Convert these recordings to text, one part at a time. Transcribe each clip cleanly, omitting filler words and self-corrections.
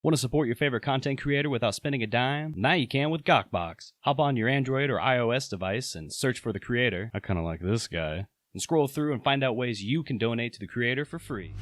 Want to support your favorite content creator without spending a dime? Now you can with Gawkbox. Hop on your Android or iOS device and search for the creator. I kind of like this guy. And scroll through and find out ways you can donate to the creator for free.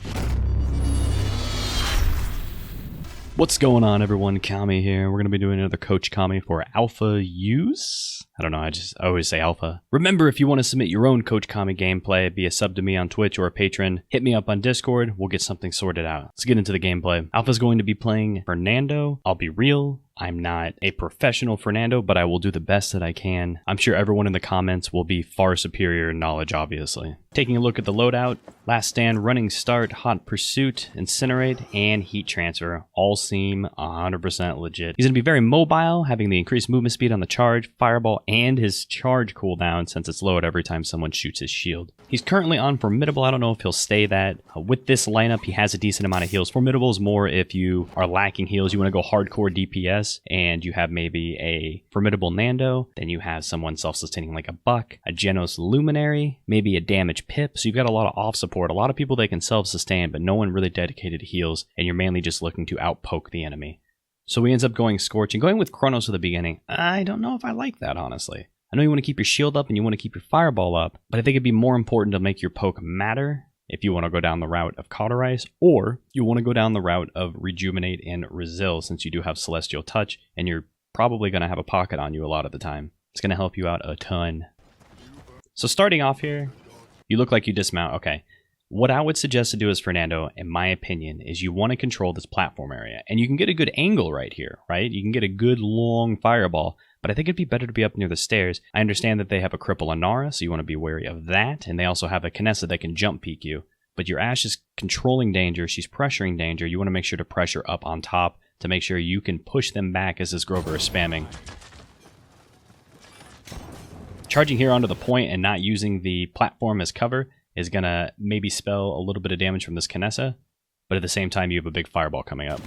What's going on, everyone? Kami here. We're going to be doing another Coach Kami for AlphaYouss. I don't know, I always say Alpha. Remember, if you want to submit your own Coach Kami gameplay, be a sub to me on Twitch or a patron, hit me up on Discord, we'll get something sorted out. Let's get into the gameplay. Alpha's going to be playing Fernando. I'll be real, I'm not a professional Fernando, but I will do the best that I can. I'm sure everyone in the comments will be far superior in knowledge, obviously. Taking a look at the loadout, Last Stand, Running Start, Hot Pursuit, Incinerate, and Heat Transfer all seem 100% legit. He's going to be very mobile, having the increased movement speed on the charge, Fireball, and his charge cooldown since it's lowered every time someone shoots his shield. He's currently on Formidable. I don't know if he'll stay that. With this lineup, he has a decent amount of heals. Formidable is more if you are lacking heals, you want to go hardcore DPS, and you have maybe a Formidable Nando, then you have someone self-sustaining like a Buck, a Genos Luminary, maybe a Damage Pip, so you've got a lot of off support, a lot of people that can self-sustain, but no one really dedicated to heals, and you're mainly just looking to outpoke the enemy. So he ends up going Scorching, going with Chronos at the beginning. I don't know if I like that, honestly. I know you want to keep your shield up and you want to keep your Fireball up, but I think it'd be more important to make your poke matter if you want to go down the route of Cauterize, or you want to go down the route of Rejuvenate and Resil, since you do have Celestial Touch, and you're probably going to have a pocket on you a lot of the time. It's going to help you out a ton. So starting off here, you look like you dismount. Okay. What I would suggest to do as Fernando, in my opinion, is you want to control this platform area. And you can get a good angle right here, right? You can get a good long Fireball, but I think it'd be better to be up near the stairs. I understand that they have a Cripple Inara, so you want to be wary of that. And they also have a Kinessa that can jump peek you. But your Ashe is controlling danger. She's pressuring danger. You want to make sure to pressure up on top to make sure you can push them back as this Grover is spamming. Charging here onto the point and not using the platform as cover is going to maybe spell a little bit of damage from this Kinessa, but at the same time you have a big Fireball coming up.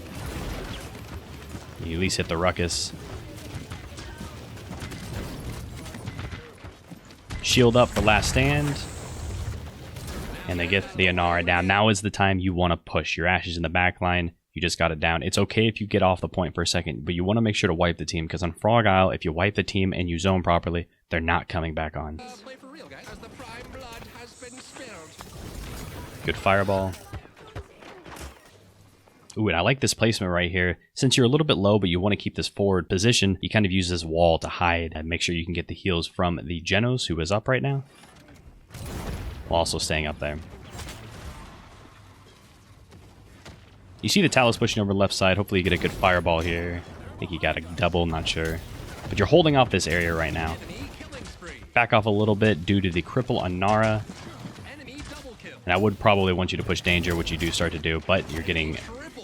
You at least hit the Ruckus. Shield up for Last Stand. And they get the Inara down. Now is the time you want to push. Your Ashe is in the back line. You just got it down. It's okay if you get off the point for a second, but you want to make sure to wipe the team, because on Frog Isle, if you wipe the team and you zone properly, they're not coming back on. Good Fireball. Ooh, and I like this placement right here. Since you're a little bit low, but you want to keep this forward position, you kind of use this wall to hide and make sure you can get the heals from the Genos, who is up right now, while also staying up there. You see the Talos pushing over the left side. Hopefully you get a good Fireball here. I think you got a double, not sure. But you're holding off this area right now. Back off a little bit due to the Cripple Inara. And I would probably want you to push danger, which you do start to do, but you're getting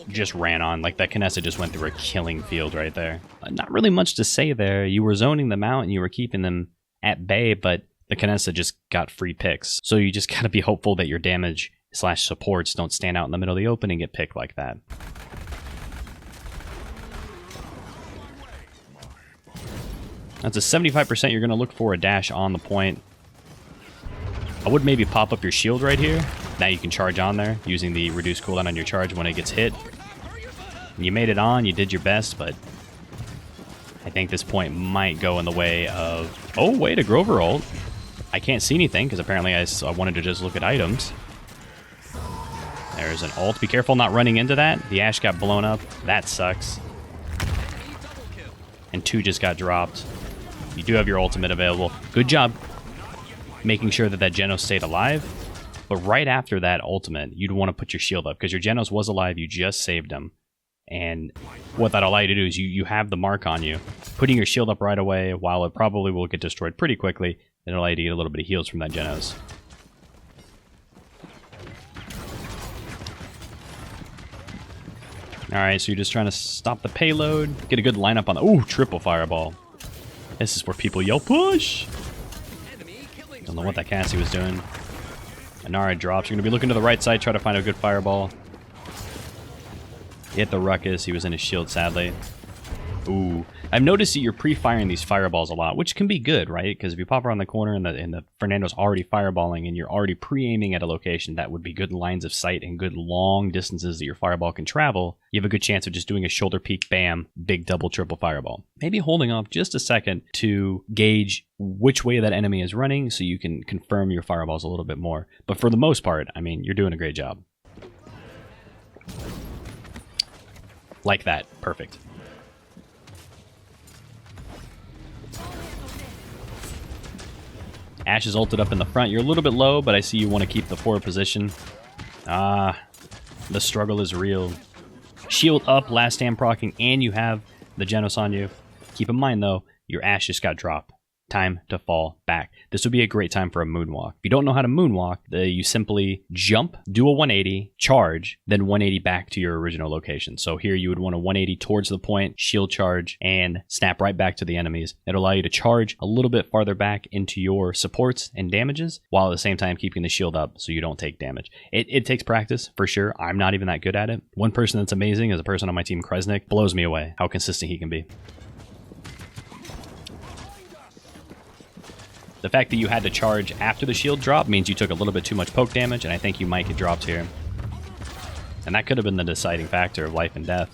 just ran on. Like that Kinessa just went through a killing field right there. Not really much to say there. You were zoning them out and you were keeping them at bay, but the Kinessa just got free picks. So you just gotta be hopeful that your damage / supports don't stand out in the middle of the open and get picked like that. That's a 75% you're gonna look for a dash on the point. I would maybe pop up your shield right here. Now you can charge on there using the reduced cooldown on your charge when it gets hit. And you made it on, you did your best, but I think this point might go in the way of... Oh, way to Grover ult. I can't see anything because apparently I wanted to just look at items. There's an ult. Be careful not running into that. The Ashe got blown up. That sucks. And 2 just got dropped. You do have your ultimate available. Good job making sure that Genos stayed alive. But right after that ultimate, you'd want to put your shield up because your Genos was alive. You just saved him. And what that'll allow you to do is you have the mark on you. Putting your shield up right away, while it probably will get destroyed pretty quickly, it'll allow you to get a little bit of heals from that Genos. Alright, so you're just trying to stop the payload. Get a good lineup on the... Ooh, triple Fireball. This is where people yell, push! Don't know what that Cassie was doing. Inara drops. You're going to be looking to the right side, try to find a good Fireball. Hit the Ruckus. He was in his shield, sadly. Ooh. I've noticed that you're pre-firing these fireballs a lot, which can be good, right? Because if you pop around the corner and the Fernando's already fireballing and you're already pre-aiming at a location, that would be good lines of sight and good long distances that your fireball can travel. You have a good chance of just doing a shoulder peek, bam, big double, triple fireball. Maybe holding off just a second to gauge which way that enemy is running so you can confirm your fireballs a little bit more. But for the most part, I mean, you're doing a great job. Like that. Perfect. Ashe is ulted up in the front. You're a little bit low, but I see you want to keep the forward position. Ah, the struggle is real. Shield up, last stand proccing, and you have the Genos on you. Keep in mind, though, your Ashe just got dropped. Time to fall back. This would be a great time for a moonwalk. If you don't know how to moonwalk, you simply jump, do a 180, charge, then 180 back to your original location. So here you would want a 180 towards the point, shield charge, and snap right back to the enemies. It'll allow you to charge a little bit farther back into your supports and damages, while at the same time keeping the shield up so you don't take damage. It takes practice, for sure. I'm not even that good at it. One person that's amazing is a person on my team, Kresnik. Blows me away how consistent he can be. The fact that you had to charge after the shield drop means you took a little bit too much poke damage, and I think you might get dropped here. And that could have been the deciding factor of life and death.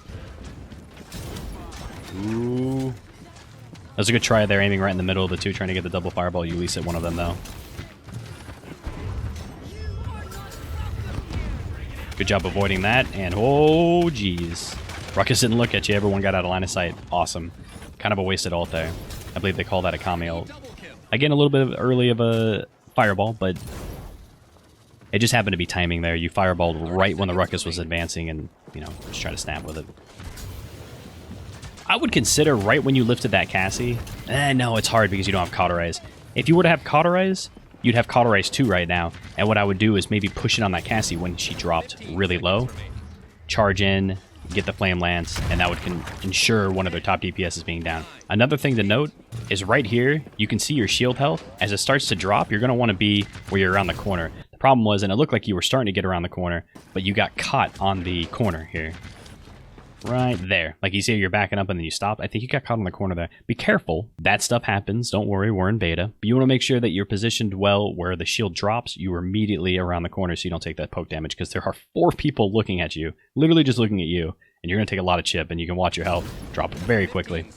Ooh. That was a good try there, aiming right in the middle of the two, trying to get the double fireball. You at least hit one of them, though. Good job avoiding that, and oh, geez. Ruckus didn't look at you. Everyone got out of line of sight. Awesome. Kind of a wasted ult there. I believe they call that a Kami ult. Again, a little bit early of a fireball, but it just happened to be timing there. You fireballed right when the Ruckus was advancing and, you know, just try to snap with it. I would consider right when you lifted that Cassie. No, it's hard because you don't have Cauterize. If you were to have Cauterize, you'd have Cauterize 2 right now. And what I would do is maybe push it on that Cassie when she dropped really low. Charge in, get the Flame Lance, and that would ensure one of their top DPS being down. Another thing to note is right here, you can see your shield health. As it starts to drop, you're going to want to be where you're around the corner. The problem was, and it looked like you were starting to get around the corner, but you got caught on the corner here. Right there. Like you see you're backing up and then you stop. I think you got caught on the corner there. Be careful. That stuff happens. Don't worry, we're in beta. But you want to make sure that you're positioned well where the shield drops. You are immediately around the corner so you don't take that poke damage, because there are 4 people looking at you, literally just looking at you, and you're going to take a lot of chip, and you can watch your health drop very quickly. 10,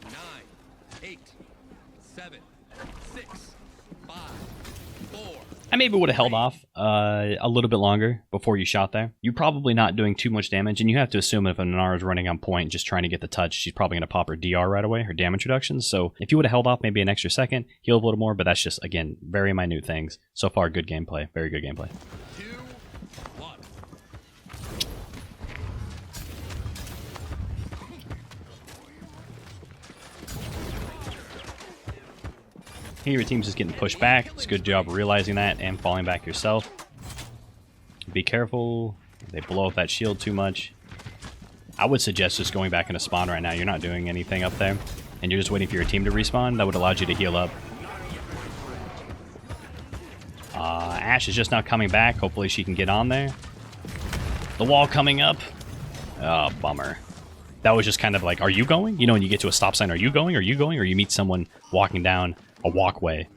9, 8, 7, 6, 5, 4. I maybe would have held off a little bit longer before you shot there. You're probably not doing too much damage, and you have to assume if a Nara is running on point just trying to get the touch, she's probably going to pop her DR right away, her damage reduction. So if you would have held off maybe an extra second, heal a little more, but that's just, again, very minute things. So far, good gameplay. Very good gameplay. 2, 1. Here, your team's just getting pushed back. It's a good job realizing that and falling back yourself. Be careful. They blow up that shield too much. I would suggest just going back into spawn right now. You're not doing anything up there, and you're just waiting for your team to respawn. That would allow you to heal up. Ashe is just now coming back. Hopefully she can get on there. The wall coming up. Oh, bummer. That was just kind of like, are you going? You know, when you get to a stop sign, are you going? Are you going? Or you meet someone walking down a walkway.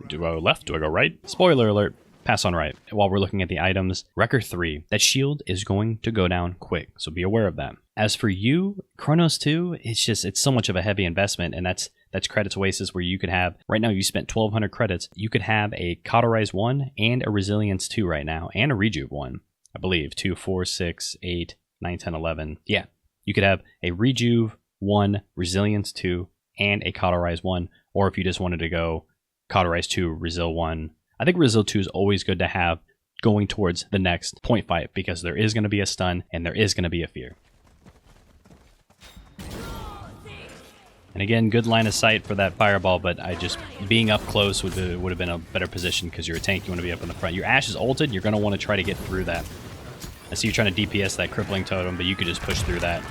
Do I go left? Do I go right? Spoiler alert. Pass on right. While we're looking at the items, Wrecker 3, that shield is going to go down quick, so be aware of that. As for you, Chronos 2, it's so much of a heavy investment, and that's credits Oasis, where you could have, right now you spent 1,200 credits, you could have a Cauterize 1 and a Resilience 2 right now, and a Rejuve 1, I believe. 2, 4, 6, 8, 9, 10, 11. Yeah, you could have a Rejuve 1, Resilience 2, and a Cauterize 1, or if you just wanted to go Cauterize 2, Resil 1. I think Resil 2 is always good to have going towards the next point fight, because there is going to be a stun and there is going to be a fear. And again, good line of sight for that fireball, but being up close would have been a better position, because you're a tank, you want to be up in the front. Your Ashe is ulted, you're going to want to try to get through that. I see you trying to DPS that crippling totem, but you could just push through that.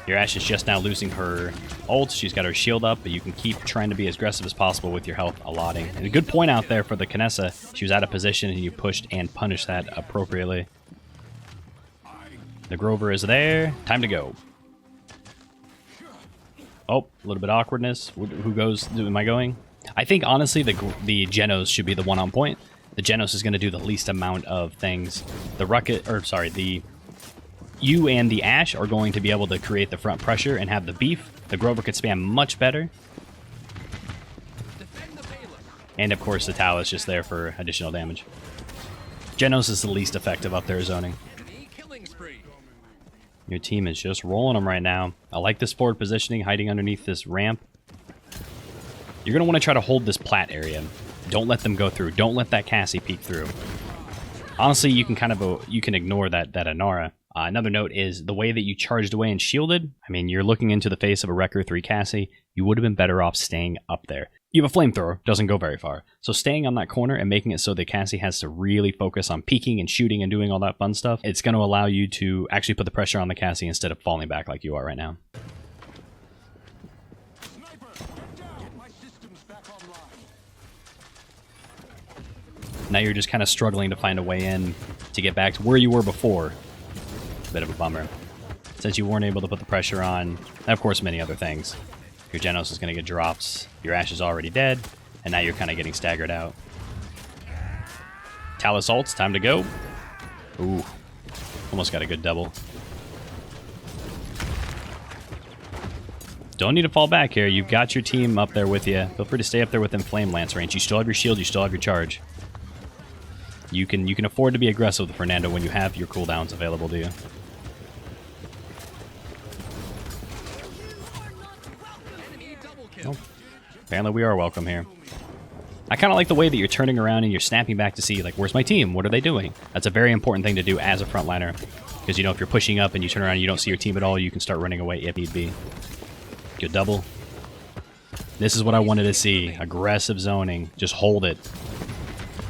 Your Ashe is just now losing her ult. She's got her shield up, but you can keep trying to be as aggressive as possible with your health allotting. And a good point out there for the Kinessa. She was out of position, and you pushed and punished that appropriately. The Grover is there. Time to go. Oh, a little bit of awkwardness. Who goes? Am I going? I think, honestly, the Genos should be the one on point. The Genos is going to do the least amount of things. The Rocket, or sorry, you and the Ash are going to be able to create the front pressure and have the beef. The Grover could spam much better. And, of course, the Tau is just there for additional damage. Genos is the least effective up there zoning. Your team is just rolling them right now. I like this forward positioning, hiding underneath this ramp. You're going to want to try to hold this plat area. Don't let them go through. Don't let that Cassie peek through. Honestly, you can you can ignore that Inara. Another note is the way that you charged away and shielded. I mean, you're looking into the face of a Wrecker 3 Cassie. You would have been better off staying up there. You have a flamethrower, doesn't go very far. So staying on that corner and making it so the Cassie has to really focus on peeking and shooting and doing all that fun stuff, it's going to allow you to actually put the pressure on the Cassie instead of falling back like you are right now. Now you're just kind of struggling to find a way in to get back to where you were before. Bit of a bummer. Since you weren't able to put the pressure on, and of course many other things. Your Genos is going to get drops, your Ash is already dead, and now you're kind of getting staggered out. Talus ults, time to go. Ooh, almost got a good double. Don't need to fall back here, you've got your team up there with you. Feel free to stay up there within Flame Lance range. You still have your shield, you still have your charge. You can afford to be aggressive with Fernando when you have your cooldowns available to you. Oh, apparently we are welcome here. I kind of like the way that you're turning around and you're snapping back to see, like, where's my team? What are they doing? That's a very important thing to do as a frontliner. Because, you know, if you're pushing up and you turn around and you don't see your team at all, you can start running away if need be. Good double. This is what I wanted to see. Aggressive zoning. Just hold it.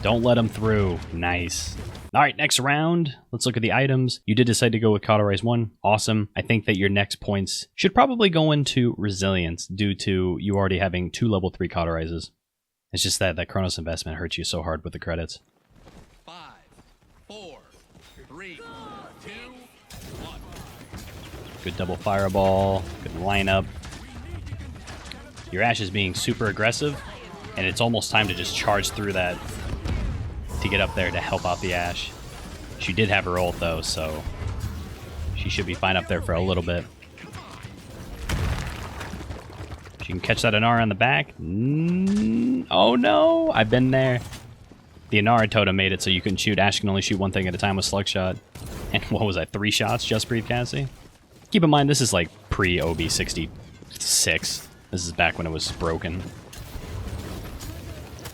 Don't let them through. Nice. All right, next round. Let's look at the items. You did decide to go with Cauterize 1. Awesome. I think that your next points should probably go into Resilience due to you already having 2 level 3 Cauterizes. It's just that Chronos investment hurts you so hard with the credits. 5, 4, 3, 2, 1. Good double fireball. Good lineup. Your Ash is being super aggressive, and it's almost time to just charge through that to get up there to help out the Ash. She did have her ult though, so she should be fine up there for a little bit. She can catch that Inara on the back. Oh no, I've been there. The Inara totem made it so you couldn't shoot. Ash can only shoot one thing at a time with Slug Shot. And what was that, 3 shots, Just Breathe Cassie? Keep in mind, this is like pre-OB66. This is back when it was broken.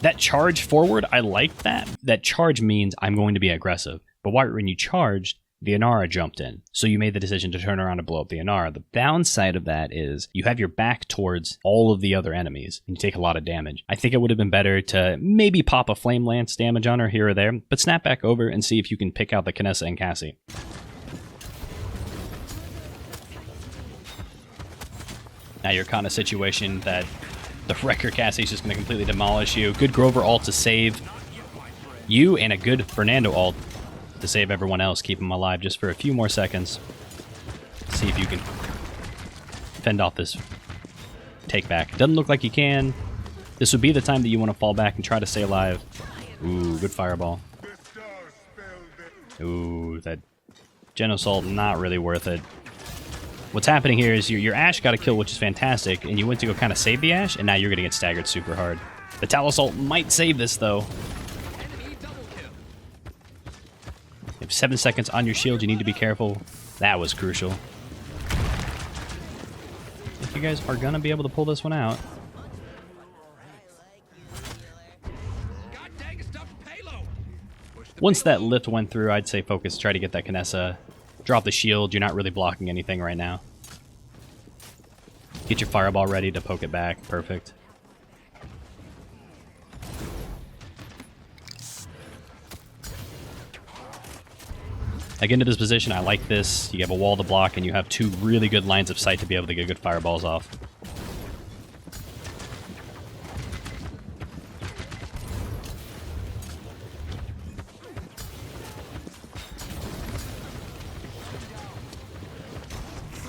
That charge forward, I like that. That charge means I'm going to be aggressive. But when you charged, the Inara jumped in. So you made the decision to turn around and blow up the Inara. The downside of that is you have your back towards all of the other enemies, and you take a lot of damage. I think it would have been better to maybe pop a Flame Lance damage on her here or there, but snap back over and see if you can pick out the Kinessa and Cassie. Now you're kind of situation that the Wrecker Cassie is just going to completely demolish you. Good Grover ult to save you, and a good Fernando ult to save everyone else. Keep them alive just for a few more seconds. See if you can fend off this take back. Doesn't look like you can. This would be the time that you want to fall back and try to stay alive. Ooh, good fireball. Ooh, that Genos ult, not really worth it. What's happening here is your Ash got a kill, which is fantastic, and you went to go kind of save the Ash, and now you're going to get staggered super hard. The Talus ult might save this, though. You have 7 seconds on your shield. You need to be careful. That was crucial. If you guys are going to be able to pull this one out. Once that lift went through, I'd say focus. Try to get that Kinessa. Drop the shield. You're not really blocking anything right now. Get your fireball ready to poke it back. Perfect. Again, to this position, I like this. You have a wall to block, and you have 2 really good lines of sight to be able to get good fireballs off.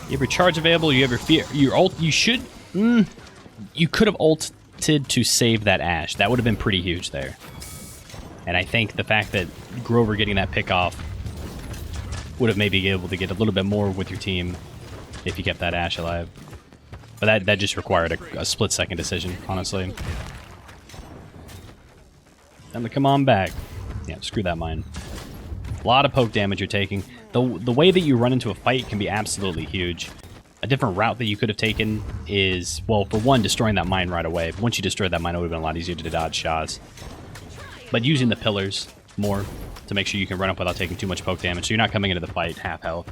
You have your charge available. You have your fear. Your ult. You should. You could have ulted to save that Ashe. That would have been pretty huge there. And I think the fact that Grover getting that pick off would have maybe been able to get a little bit more with your team if you kept that Ashe alive. But that just required a split-second decision, honestly. Time to come on back. Yeah, screw that mine. A lot of poke damage you're taking. The way that you run into a fight can be absolutely huge. A different route that you could have taken is, well, for one, destroying that mine right away. Once you destroyed that mine, it would have been a lot easier to dodge shots. But using the pillars more to make sure you can run up without taking too much poke damage, so you're not coming into the fight half health.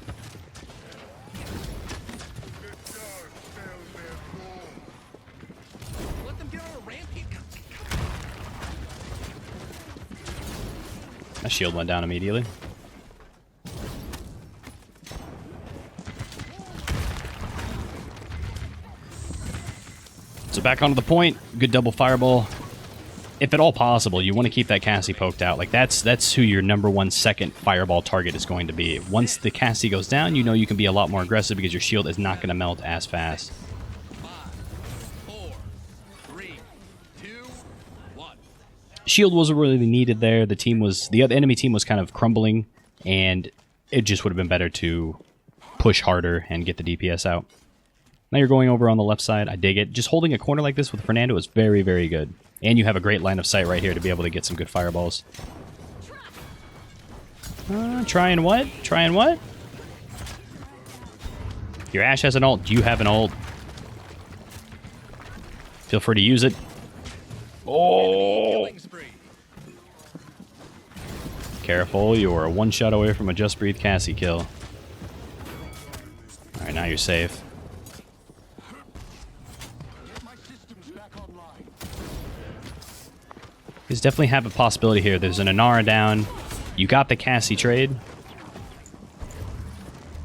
Let them get on a rampage. That shield went down immediately. So back onto the point. Good double fireball. If at all possible, you want to keep that Cassie poked out. Like that's who your number one second fireball target is going to be. Once the Cassie goes down, you know you can be a lot more aggressive because your shield is not going to melt as fast. 5, 4, 3, 2, 1. Shield wasn't really needed there. The enemy team was kind of crumbling, and it just would have been better to push harder and get the DPS out. Now you're going over on the left side. I dig it. Just holding a corner like this with Fernando is very, very good. And you have a great line of sight right here to be able to get some good fireballs. Trying what? Trying what? Your Ashe has an ult. You have an ult. Feel free to use it. Oh! Careful, you are one shot away from a Just Breathe Cassie kill. Alright, now you're safe. There's definitely have a possibility here. There's an Inara down. You got the Cassie trade.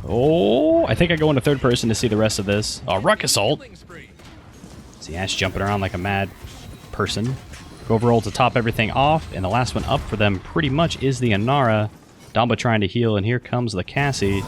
Oh, I think I go into third person to see the rest of this. Oh, Ruckus ult. See Ashe jumping around like a mad person. Grover ult to top everything off, and the last one up for them pretty much is the Inara. Damba trying to heal, and here comes the Cassie.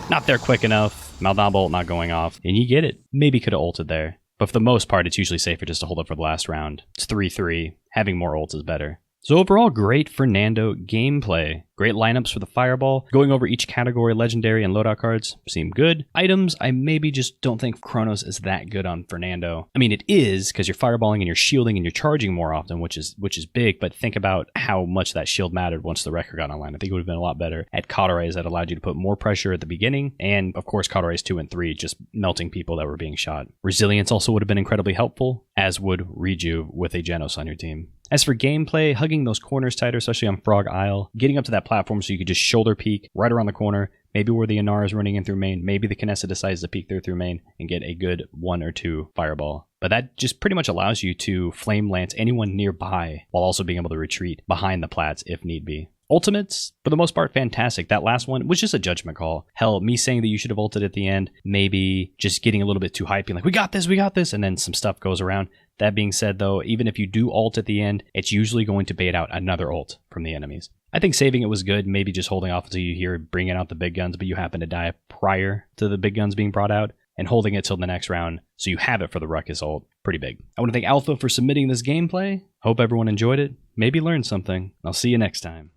Not there quick enough. Maldamba ult not going off, and you get it. Maybe could have ulted there. But for the most part, it's usually safer just to hold up for the last round. It's 3-3. Having more ults is better. So overall, great Fernando gameplay. Great lineups for the Fireball. Going over each category, Legendary and loadout cards seem good. Items, I maybe just don't think Chronos is that good on Fernando. I mean, it is, because you're fireballing and you're shielding and you're charging more often, which is big, but think about how much that shield mattered once the Wrecker got online. I think it would have been a lot better at Cauterized that allowed you to put more pressure at the beginning, and of course Cauterized 2 and 3, just melting people that were being shot. Resilience also would have been incredibly helpful, as would Rejuve with a Genos on your team. As for gameplay, hugging those corners tighter, especially on Frog Isle, getting up to that platform so you could just shoulder peek right around the corner, maybe where the Inara is running in through main, maybe the Kinessa decides to peek through main and get a good 1 or 2 fireball. But that just pretty much allows you to flame lance anyone nearby while also being able to retreat behind the plats if need be. Ultimates, for the most part, fantastic. That last one was just a judgment call. Hell, me saying that you should have ulted at the end, maybe just getting a little bit too hyped, being like, we got this, and then some stuff goes around. That being said, though, even if you do ult at the end, it's usually going to bait out another ult from the enemies. I think saving it was good, maybe just holding off until you hear bringing out the big guns, but you happen to die prior to the big guns being brought out, and holding it till the next round, so you have it for the Ruckus ult. Pretty big. I want to thank Alpha for submitting this gameplay. Hope everyone enjoyed it, maybe learned something. I'll see you next time.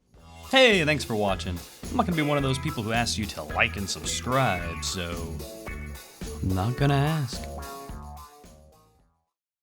Hey, thanks for watching. I'm not going to be one of those people who asks you to like and subscribe, so I'm not going to ask.